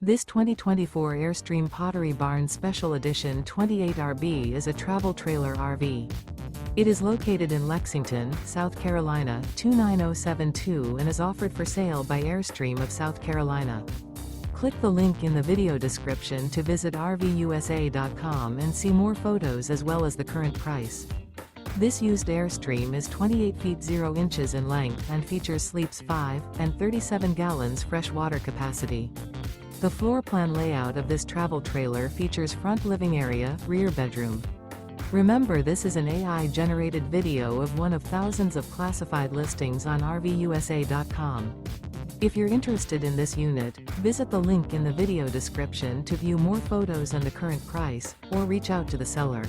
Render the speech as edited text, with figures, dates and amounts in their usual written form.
This 2024 Airstream Pottery Barn Special Edition 28RB is a travel trailer RV. It is located in Lexington, South Carolina, 29072 and is offered for sale by Airstream of South Carolina. Click the link in the video description to visit RVUSA.com and see more photos as well as the current price. This used Airstream is 28 feet 0 inches in length and features sleeps 5 and 37 gallons fresh water capacity. The floor plan layout of this travel trailer features front living area, rear bedroom. Remember, this is an AI-generated video of one of thousands of classified listings on RVUSA.com. If you're interested in this unit, visit the link in the video description to view more photos and the current price, or reach out to the seller.